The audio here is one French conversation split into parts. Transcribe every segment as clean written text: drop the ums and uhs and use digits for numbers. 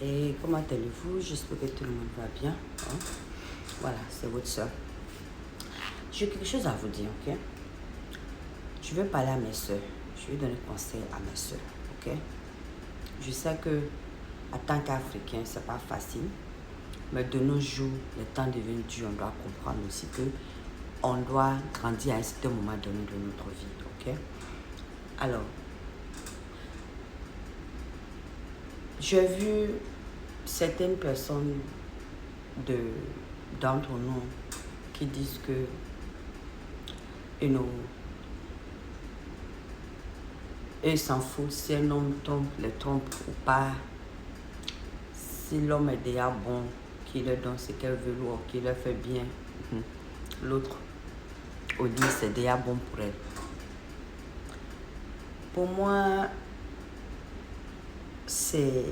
Et comment allez-vous? J'espère que tout le monde va bien. Hein? Voilà, c'est votre soeur. J'ai quelque chose à vous dire, ok? Je vais parler à mes soeurs. Je vais donner conseil à mes soeurs, ok? Je sais que, en tant qu'Africain, c'est pas facile. Mais de nos jours, le temps devient dur. On doit comprendre aussi que on doit grandir à un certain moment donné de notre vie, ok? Alors, j'ai vu certaines personnes d'entre nous qui disent que ils s'en foutent si un homme les trompe ou pas, si l'homme est déjà bon, qu'il leur donne ce qu'elle veut ou qu'il leur fait bien, l'autre au dit c'est déjà bon pour elle. Pour moi, c'est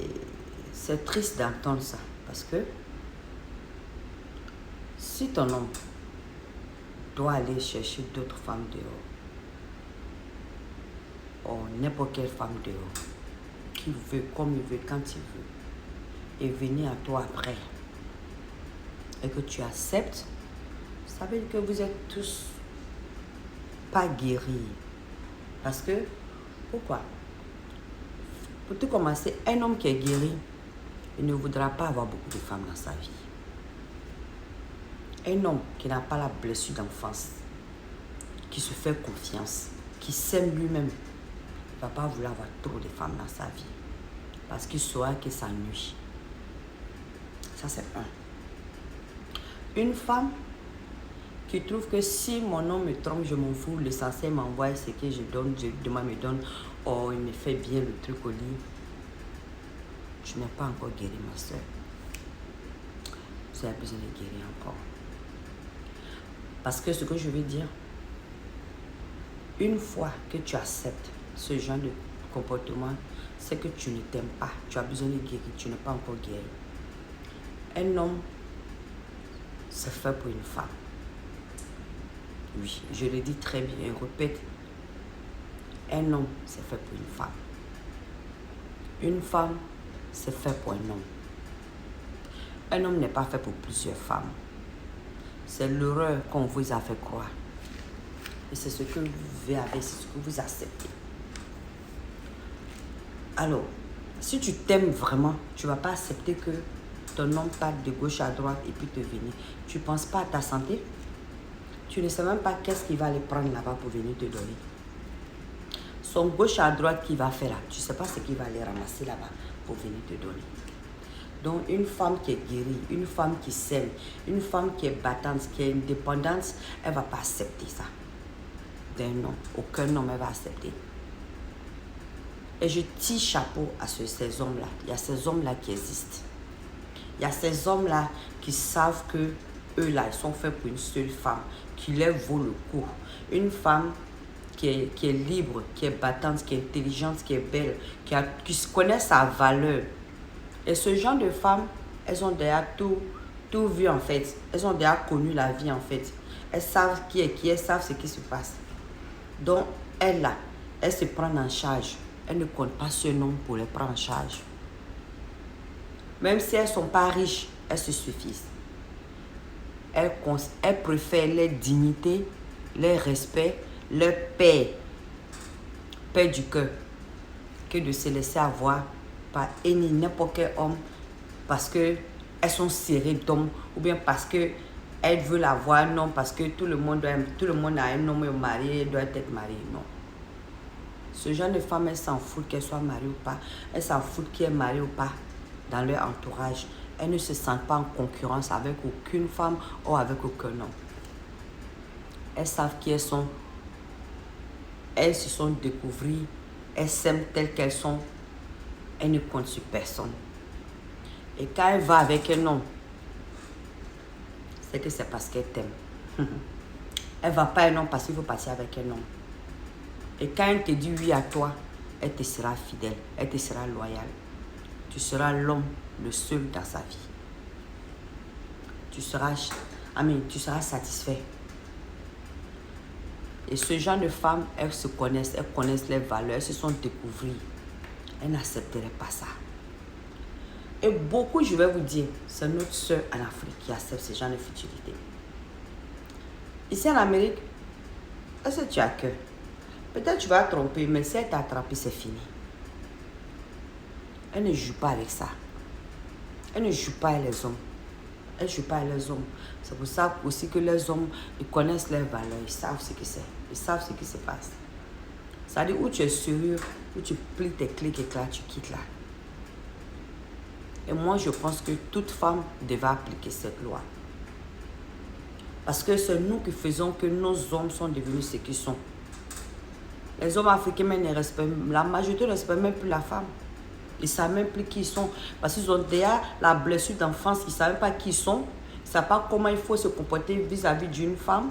triste d'entendre ça parce que si ton homme doit aller chercher d'autres femmes dehors, ou n'importe quelle femme dehors, qu'il veut, comme il veut, quand il veut, et venir à toi après, et que tu acceptes, ça veut dire que vous êtes tous pas guéris. Parce que, pourquoi? Pour tout commencer, un homme qui est guéri, il ne voudra pas avoir beaucoup de femmes dans sa vie. Un homme qui n'a pas la blessure d'enfance, qui se fait confiance, qui s'aime lui-même, ne va pas vouloir avoir trop de femmes dans sa vie. Parce qu'il saura qu'il s'ennuie. Ça, c'est un. Une femme qui trouve que si mon homme me trompe, je m'en fous, l'essentiel m'envoie ce que je donne, je demande, me donne, il me fait bien le truc au lit. Tu n'es pas encore guéri, ma soeur. Vous avez besoin de guérir encore. Parce que ce que je veux dire, une fois que tu acceptes ce genre de comportement, c'est que tu ne t'aimes pas. Tu as besoin de guérir, tu n'es pas encore guéri. Un homme, c'est fait pour une femme. Oui, je le dis très bien, je répète. Un homme, c'est fait pour une femme. Une femme, c'est fait pour un homme. Un homme n'est pas fait pour plusieurs femmes. C'est l'horreur qu'on vous a fait croire. Et c'est ce que vous vivez avec, c'est ce que vous acceptez. Alors, si tu t'aimes vraiment, tu ne vas pas accepter que ton homme parte de gauche à droite et puis te venir. Tu ne penses pas à ta santé. Tu ne sais même pas qu'est-ce qu'il va aller prendre là-bas pour venir te donner. Son gauche à droite qu'il va faire là, tu ne sais pas ce qu'il va aller ramasser là-bas pour venir te donner. Donc, une femme qui est guérie, une femme qui s'aime, une femme qui est battante, qui est indépendante, elle ne va pas accepter ça d'un homme. Aucun homme ne va accepter. Et je tire chapeau à ces hommes-là. Il y a ces hommes-là qui existent. Il y a ces hommes-là qui savent que eux-là, ils sont faits pour une seule femme, qui leur vaut le coup. Une femme qui est libre, qui est battante, qui est intelligente, qui est belle, qui connaît sa valeur. Et ce genre de femmes, elles ont déjà tout vu en fait. Elles ont déjà connu la vie en fait. Elles savent qui est qui, elles savent ce qui se passe. Donc, elles là, elles se prennent en charge. Elles ne comptent pas ce nom pour les prendre en charge. Même si elles ne sont pas riches, elles se suffisent. Elles préfèrent leur dignité, leur respect, leur paix du cœur, que de se laisser avoir par n'importe quel homme parce qu'elles sont serrées d'hommes ou bien parce qu'elles veulent avoir un homme, parce que tout le monde a un homme marié, doit être marié. Non. Ce genre de femme, elles s'en foutent qu'elle soit mariée ou pas. Elles s'en foutent qu'elle est mariée ou pas dans leur entourage. Elles ne se sentent pas en concurrence avec aucune femme ou avec aucun homme. Elles savent qui elles sont. Elles se sont découvertes. Elles s'aiment telles qu'elles sont. Elles ne comptent sur personne. Et quand elle va avec un homme, c'est que c'est parce qu'elle t'aime. Elle ne va pas un homme parce qu'il faut passer avec un homme. Et quand elle te dit oui à toi, elle te sera fidèle, elle te sera loyale. Tu seras l'homme, le seul dans sa vie. Tu seras satisfait. Et ce genre de femmes, elles se connaissent, elles connaissent les valeurs, elles se sont découvertes. Elles n'accepteraient pas ça. Et beaucoup, je vais vous dire, c'est notre soeur en Afrique qui accepte ce genre de futilité. Ici en Amérique, est-ce que tu as cœur? Peut-être tu vas tromper, mais si elle t'a attrapé, c'est fini. Elle ne joue pas avec ça. Elle ne joue pas avec les hommes. Elle ne joue pas avec les hommes. C'est pour ça aussi que les hommes, ils connaissent leurs valeurs. Ils savent ce que c'est. Ils savent ce qui se passe. Ça dit où tu es sérieux, où tu plies tes clics et là, tu quittes là. Et moi, je pense que toute femme devait appliquer cette loi. Parce que c'est nous qui faisons que nos hommes sont devenus ce qu'ils sont. Les hommes africains, la majorité ne respectent même plus la femme. Ils ne savent même plus qui ils sont. Parce qu'ils ont déjà la blessure d'enfance. Ils ne savent pas qui ils sont. Ils ne savent pas comment il faut se comporter vis-à-vis d'une femme.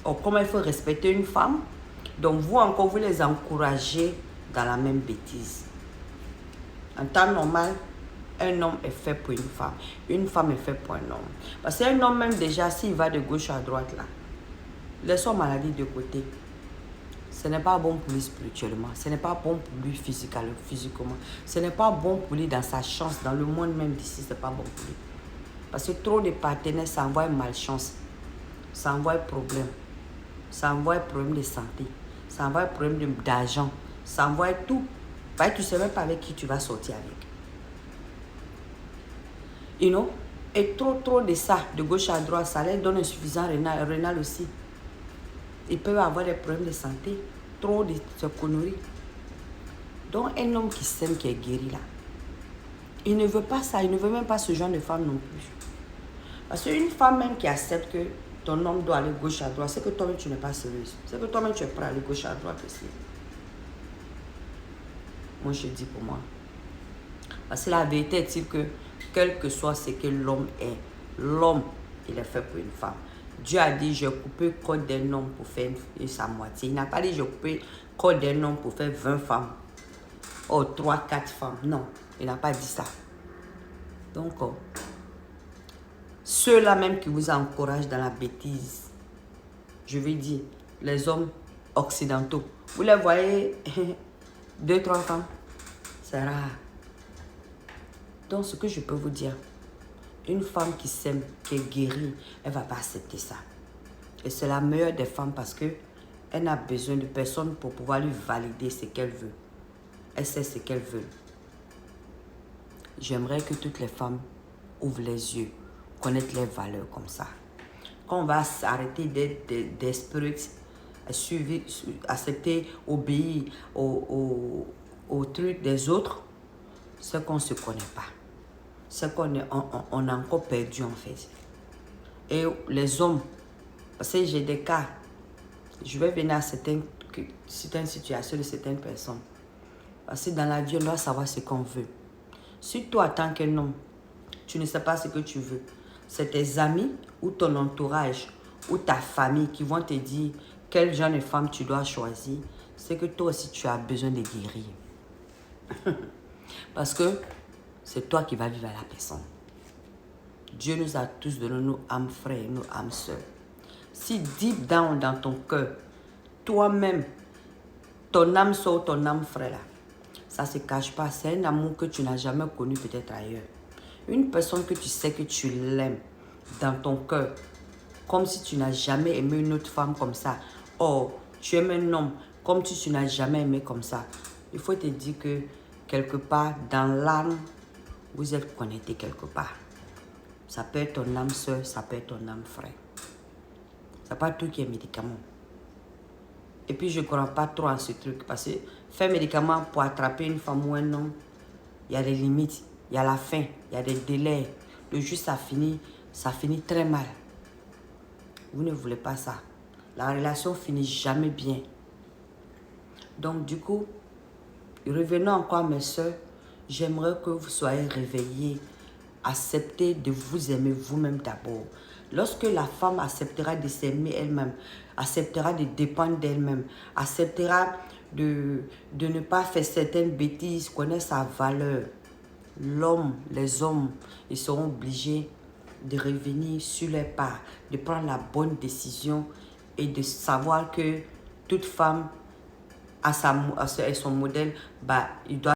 Ou comment il faut respecter une femme. Donc vous encore, vous les encouragez dans la même bêtise. En temps normal, un homme est fait pour une femme. Une femme est faite pour un homme. Parce qu'un homme même déjà, s'il va de gauche à droite là, laisse son maladie de côté. Ce n'est pas bon pour lui spirituellement. Ce n'est pas bon pour lui physiquement. Ce n'est pas bon pour lui dans sa chance. Dans le monde même d'ici, ce n'est pas bon pour lui. Parce que trop de partenaires, ça envoie malchance. Ça envoie problème. Ça envoie problème de santé. Ça envoie problème d'argent. Ça envoie tout. Parce que tu ne sais même pas avec qui tu vas sortir avec. You know? Et trop de ça, de gauche à droite, ça leur donne insuffisant rénal aussi. Ils peuvent avoir des problèmes de santé. Trop de conneries. Donc un homme qui s'aime, qui est guéri là, il ne veut pas ça. Il ne veut même pas ce genre de femme non plus. Parce qu'une femme même qui accepte que ton homme doit aller gauche à droite, c'est que toi-même tu n'es pas sérieuse. C'est que toi-même tu es prêt à aller gauche à droite aussi. Moi je dis pour moi. Parce que la vérité est que quel que soit ce que l'homme est, l'homme, il est fait pour une femme. Dieu a dit, j'ai coupé le corps d'un homme pour faire sa moitié. Il n'a pas dit, j'ai coupé le corps d'un homme pour faire 20 femmes. Oh, 3, 4 femmes. Non, il n'a pas dit ça. Donc, ceux-là même qui vous encouragent dans la bêtise, je veux dire, les hommes occidentaux, vous les voyez, 2, 3 femmes, c'est rare. Donc, ce que je peux vous dire, une femme qui s'aime, qui est guérie, elle ne va pas accepter ça. Et c'est la meilleure des femmes parce qu'elle n'a besoin de personne pour pouvoir lui valider ce qu'elle veut. Elle sait ce qu'elle veut. J'aimerais que toutes les femmes ouvrent les yeux, connaissent les valeurs comme ça. Quand on va s'arrêter d'être desperate, suivre, accepter, obéir aux trucs des autres, c'est qu'on ne se connaît pas. C'est qu'on est, on a encore perdu en fait. Et les hommes, parce que j'ai des cas, je vais venir à certaines situations de certaines personnes. Parce que dans la vie, on doit savoir ce qu'on veut. Si toi, en tant qu'un homme, tu ne sais pas ce que tu veux, c'est tes amis ou ton entourage ou ta famille qui vont te dire quel genre de femme tu dois choisir, c'est que toi aussi, tu as besoin de guérir. Parce que c'est toi qui vas vivre à la personne. Dieu nous a tous donné nos âmes frères, nos âmes sœurs. Si deep down dans ton cœur, toi-même, ton âme sœur ou ton âme frère, là, ça ne se cache pas. C'est un amour que tu n'as jamais connu peut-être ailleurs. Une personne que tu sais que tu l'aimes dans ton cœur, comme si tu n'as jamais aimé une autre femme comme ça. Or, tu aimes un homme comme si tu n'as jamais aimé comme ça. Il faut te dire que quelque part, dans l'âme, vous êtes connectés quelque part. Ça peut être ton âme sœur, ça peut être ton âme frère. C'est pas tout qui est médicament. Et puis, je ne crois pas trop à ce truc. Parce que faire médicament pour attraper une femme ou un homme, il y a des limites, il y a la fin, il y a des délais. Le jour, ça finit très mal. Vous ne voulez pas ça. La relation finit jamais bien. Donc, du coup, revenons encore à mes soeurs. J'aimerais que vous soyez réveillés. Acceptez de vous aimer vous-même d'abord. Lorsque la femme acceptera de s'aimer elle-même, acceptera de dépendre d'elle-même, acceptera de ne pas faire certaines bêtises, connaître sa valeur, l'homme, les hommes, ils seront obligés de revenir sur les pas, de prendre la bonne décision et de savoir que toute femme a son modèle, il doit